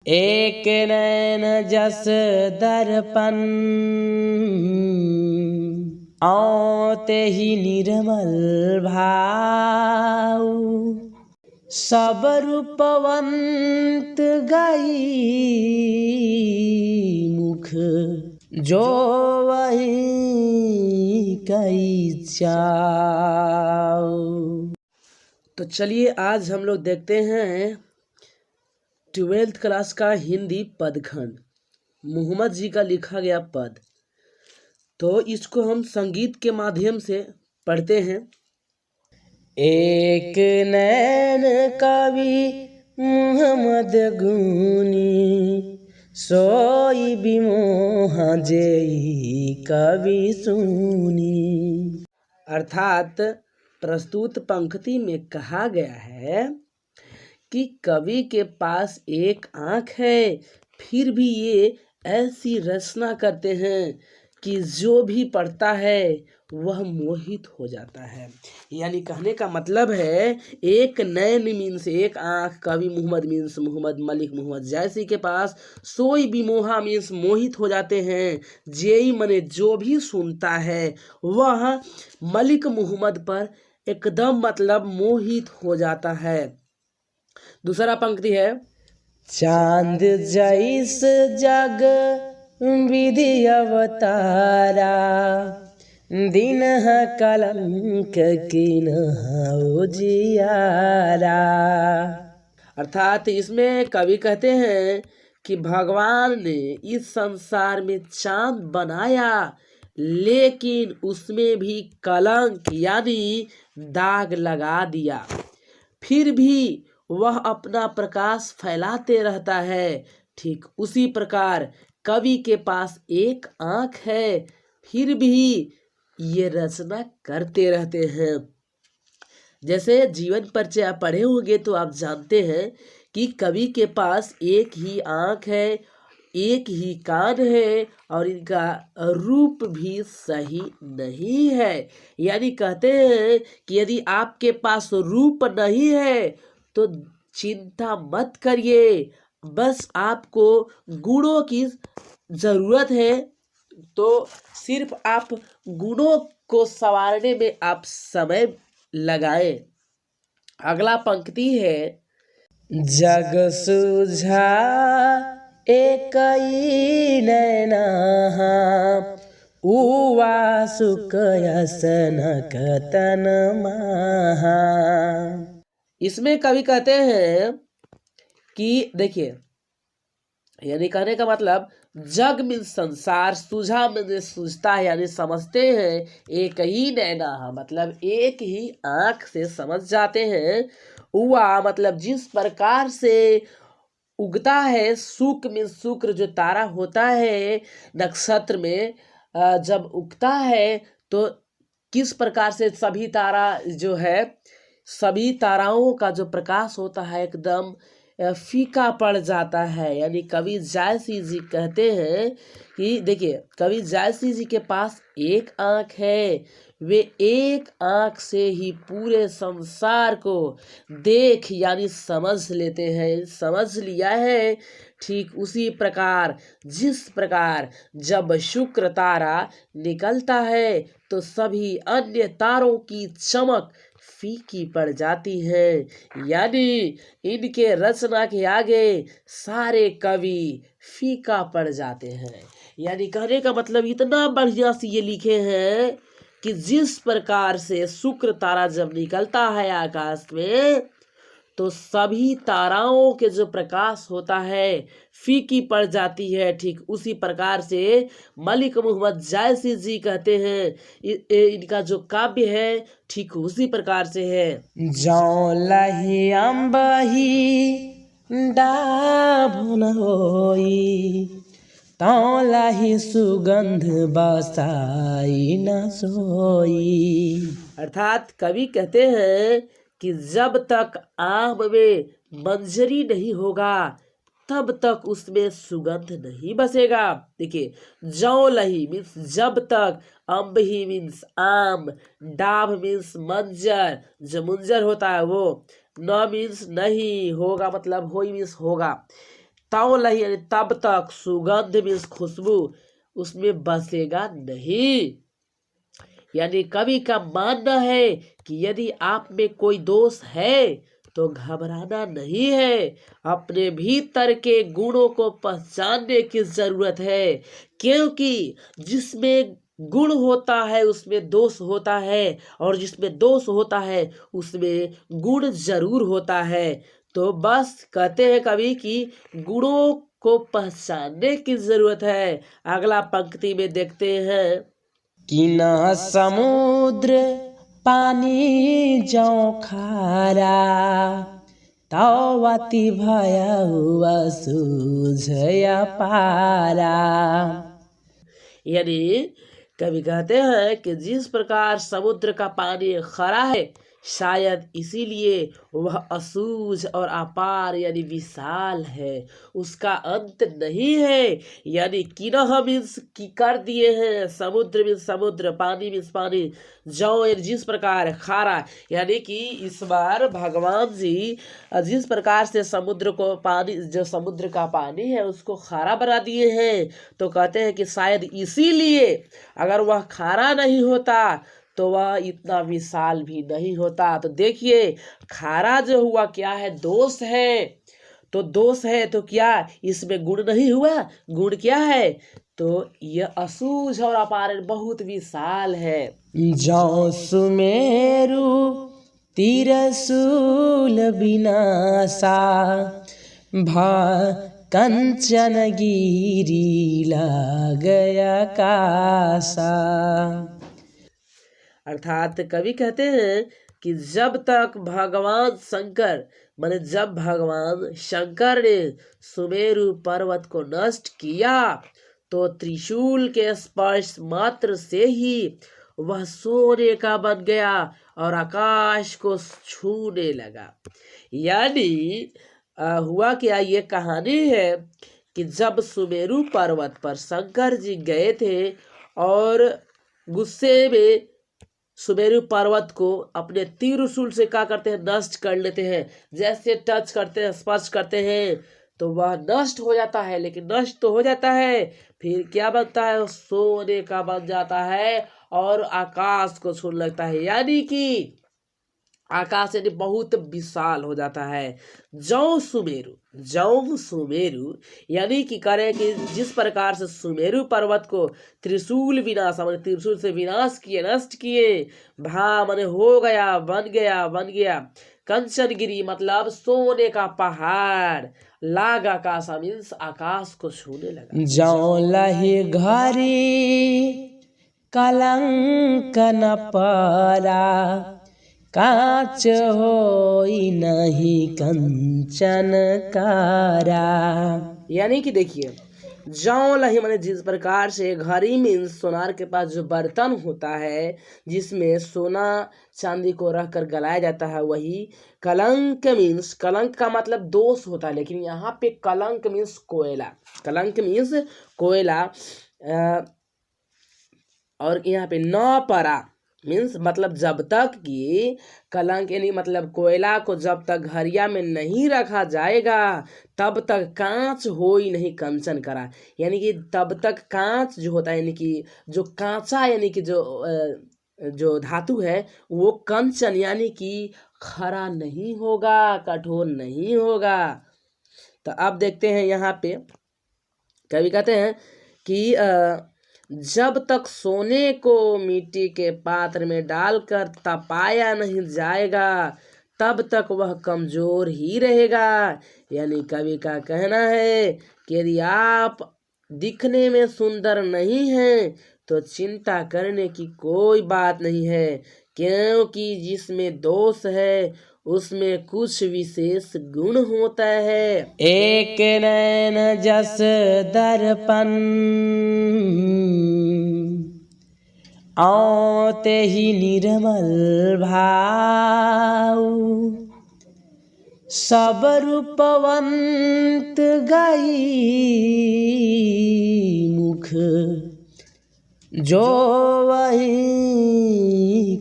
एक नैन जस दर्पण औते ही निर्मल भाव। सब रूपवंत गई मुख जो वही कई चाव। तो चलिए आज हम लोग देखते हैं 12th क्लास का हिंदी पदखंड, मोहम्मद जी का लिखा गया पद। तो इसको हम संगीत के माध्यम से पढ़ते हैं। एक नैन कवि मोहम्मद गुनी, सोई बिमोह जेई कवि सुनी। अर्थात प्रस्तुत पंक्ति में कहा गया है कि कवि के पास एक आँख है, फिर भी ये ऐसी रचना करते हैं कि जो भी पढ़ता है वह मोहित हो जाता है। यानी कहने का मतलब है एक नैन मीन्स एक आँख, कवि मोहम्मद मीन्स मोहम्मद मलिक मोहम्मद जैसी के पास, सोई बिमोहा मीन्स मोहित हो जाते हैं, जेई मने जो भी सुनता है वह मलिक मोहम्मद पर एकदम मतलब मोहित हो जाता है। दूसरा पंक्ति है, चांद जैस जग विधि अवतारा, दिन कलंक किन उजियारा। अर्थात इसमें कवि कहते हैं कि भगवान ने इस संसार में चांद बनाया, लेकिन उसमें भी कलंक यानी दाग लगा दिया, फिर भी वह अपना प्रकाश फैलाते रहता है। ठीक उसी प्रकार कवि के पास एक आँख है, फिर भी ये रचना करते रहते हैं। जैसे जीवन परिचय आप पढ़े होंगे तो आप जानते हैं कि कवि के पास एक ही आँख है, एक ही कान है और इनका रूप भी सही नहीं है। यानी कहते हैं कि यदि आपके पास रूप नहीं है तो चिंता मत करिए, बस आपको गुणों की जरूरत है, तो सिर्फ आप गुणों को संवारने में आप समय लगाएं। अगला पंक्ति है, जग सुझा एक नैना उवा सुख यसन कतन महा। इसमें कवि कहते हैं कि देखिए, यानी कहने का मतलब जग में संसार, सुझा में सूझता है यानी समझते हैं, एक ही नैना मतलब एक ही आँख से समझ जाते हैं। उवा मतलब जिस प्रकार से उगता है, शुक्र में शुक्र जो तारा होता है नक्षत्र में जब उगता है तो किस प्रकार से सभी तारा जो है, सभी ताराओं का जो प्रकाश होता है एकदम फीका पड़ जाता है। यानी कवि जायसी जी कहते हैं कि देखिए, कवि जायसी जी के पास एक आँख है, वे एक आँख से ही पूरे संसार को देख यानी समझ लेते हैं, समझ लिया है। ठीक उसी प्रकार जिस प्रकार जब शुक्र तारा निकलता है तो सभी अन्य तारों की चमक फीकी पड़ जाती है, यानी इनके रचना के आगे सारे कवि फीका पड़ जाते हैं। यानी कहने का मतलब इतना बढ़िया से ये लिखे हैं कि जिस प्रकार से शुक्र तारा जब निकलता है आकाश में तो सभी ताराओं के जो प्रकाश होता है फीकी पड़ जाती है। ठीक उसी प्रकार से मलिक मोहम्मद जायसी जी कहते हैं इनका जो काव्य है ठीक उसी प्रकार से है। जौ लही अम्बही डाभन होई, तौ लही सुगंध बसाई न सोई। अर्थात कवि कहते हैं कि जब तक आम में मंजरी नहीं होगा तब तक उसमें सुगंध नहीं बसेगा। देखिए, जौ लही मीन्स जब तक, अम्ब ही मीन्स आम, डाभ मीन्स मंजर, जो मुंजर होता है वो, न मीन्स नहीं, होगा मतलब होई मीन्स होगा। तौलही यानी तब तक, सुगंध मीन्स खुशबू, उसमें बसेगा नहीं। यानी कवि का मानना है कि यदि आप में कोई दोष है तो घबराना नहीं है, अपने भीतर के गुणों को पहचानने की जरूरत है, क्योंकि जिसमें गुण होता है उसमें दोष होता है, और जिसमें दोष होता है उसमें गुण जरूर होता है। तो बस कहते हैं कवि कि गुणों को पहचानने की जरूरत है। अगला पंक्ति में देखते हैं कि न समुद्र पानी जौ खारा, तौवती भया हुआ सूझया पारा। यानी कवि कहते हैं कि जिस प्रकार समुद्र का पानी खरा है, शायद इसीलिए वह असूझ और अपार यानी विशाल है, उसका अंत नहीं है। यानी किन्ह मीन्स की कर दिए हैं, समुद्र मीन्स समुद्र, पानी मीन्स पानी, जो जिस प्रकार खारा, यानी कि इस बार भगवान जी जिस प्रकार से समुद्र को पानी, जो समुद्र का पानी है उसको खारा बना दिए हैं, तो कहते हैं कि शायद इसीलिए अगर वह खारा नहीं होता तो वह इतना विशाल भी नहीं होता। तो देखिए खारा जो हुआ क्या है, दोष है। तो दोष है तो क्या इसमें गुण नहीं हुआ? गुण क्या है? तो यह असूझ और अपार बहुत विशाल है। जौ सुमेरु तिरसूल विनाशा, भा कंचन गिरी लागया कासा। अर्थात कवि कहते हैं कि जब तक भगवान शंकर, माने जब भगवान शंकर ने सुमेरु पर्वत को नष्ट किया तो त्रिशूल के स्पर्श मात्र से ही वह सोने का बन गया और आकाश को छूने लगा। यानी हुआ क्या, ये कहानी है कि जब सुमेरु पर्वत पर शंकर जी गए थे और गुस्से में सुमेरु पर्वत को अपने त्रिशूल से क्या करते हैं, नष्ट कर लेते हैं। जैसे टच करते हैं, स्पर्श करते हैं तो वह नष्ट हो जाता है, लेकिन नष्ट तो हो जाता है, फिर क्या बनता है, सोने का बन जाता है और आकाश को छूने लगता है। यानी कि आकाश यानी बहुत विशाल हो जाता है। जौ सुमेरु यानी कि करें कि जिस प्रकार से सुमेरु पर्वत को त्रिशूल विनाश, माने त्रिशूल से विनाश किए, नष्ट किए, भा माने हो गया, बन गया। कंचन गिरी मतलब सोने का पहाड़, लाग आकाश मीन्स आकाश को छूने लगा। जौ लही घरी कलंक न परा, काच होई नहीं कंचन कारा। यानी कि देखिए जौ लही माने जिस प्रकार से, घड़ी मीन्स सोनार के पास जो बर्तन होता है जिसमें सोना चांदी को रख कर गलाया जाता है, वही कलंक मीन्स, कलंक का मतलब दोष होता है, लेकिन यहाँ पे कलंक मीन्स कोयला, कलंक मीन्स कोयला। और यहाँ पे न परा मीन्स मतलब जब तक कि कलंक यानी मतलब कोयला को जब तक घड़िया में नहीं रखा जाएगा तब तक कांच हो ही नहीं कंचन करा। यानी कि तब तक कांच जो होता है, यानी कि जो कांचा यानी कि जो धातु है वो कंचन यानी कि खरा नहीं होगा, कठोर नहीं होगा। तो अब देखते हैं यहाँ पे कवि कहते हैं कि जब तक सोने को मिट्टी के पात्र में डालकर तपाया नहीं जाएगा तब तक वह कमजोर ही रहेगा। यानी कवि का कहना है कि यदि आप दिखने में सुंदर नहीं हैं तो चिंता करने की कोई बात नहीं है, क्योंकि जिसमें दोष है उसमें कुछ विशेष गुण होता है। एक नैन जस दर्पण, आते ही निर्मल भाव, सब रूपवंत गई मुख, जो वही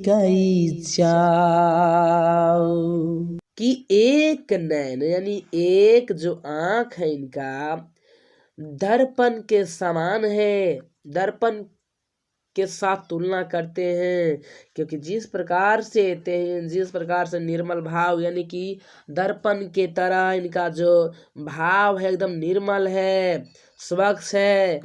कई चाव। कि एक नैन यानी एक जो आँख है इनका दर्पण के समान है, दर्पण के साथ तुलना करते हैं, क्योंकि जिस प्रकार से निर्मल भाव यानी कि दर्पण के तरह इनका जो भाव है एकदम निर्मल है, स्वच्छ है,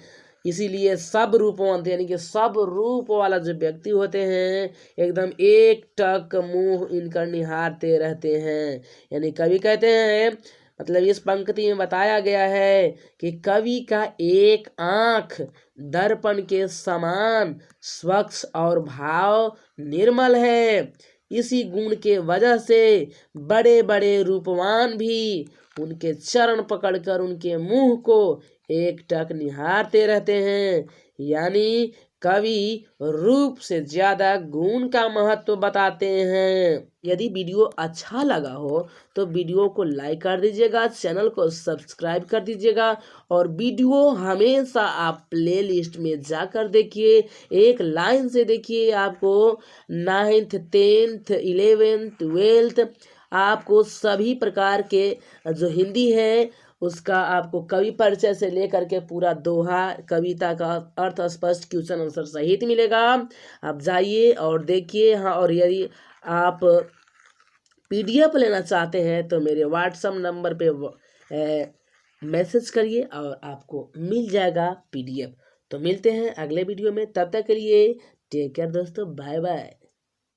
इसीलिए सब रूपवंत यानी कि सब रूप वाला जो व्यक्ति होते हैं एकदम एक टक मुंह इनका निहारते रहते हैं। यानी कवि कहते हैं, मतलब इस पंक्ति में बताया गया है कि कवि का एक आँख दर्पण के समान स्वच्छ और भाव निर्मल है। इसी गुण के वजह से बड़े बड़े रूपवान भी उनके चरण पकड़कर उनके मुंह को एकटक निहारते रहते हैं। यानी कवि रूप से ज्यादा गुण का महत्व बताते हैं। यदि वीडियो अच्छा लगा हो तो वीडियो को लाइक कर दीजिएगा, चैनल को सब्सक्राइब कर दीजिएगा और वीडियो हमेशा आप प्लेलिस्ट में जाकर देखिए, एक लाइन से देखिए। आपको 9th 10th 11th 12th आपको सभी प्रकार के जो हिंदी है उसका आपको कवि परिचय से लेकर के पूरा दोहा कविता का अर्थ स्पष्ट क्वेश्चन आंसर सहित मिलेगा। आप जाइए और देखिए। हाँ, और यदि आप PDF लेना चाहते हैं तो मेरे व्हाट्सएप नंबर पे मैसेज करिए और आपको मिल जाएगा PDF। तो मिलते हैं अगले वीडियो में, तब तक के लिए टेक केयर दोस्तों, बाय बाय।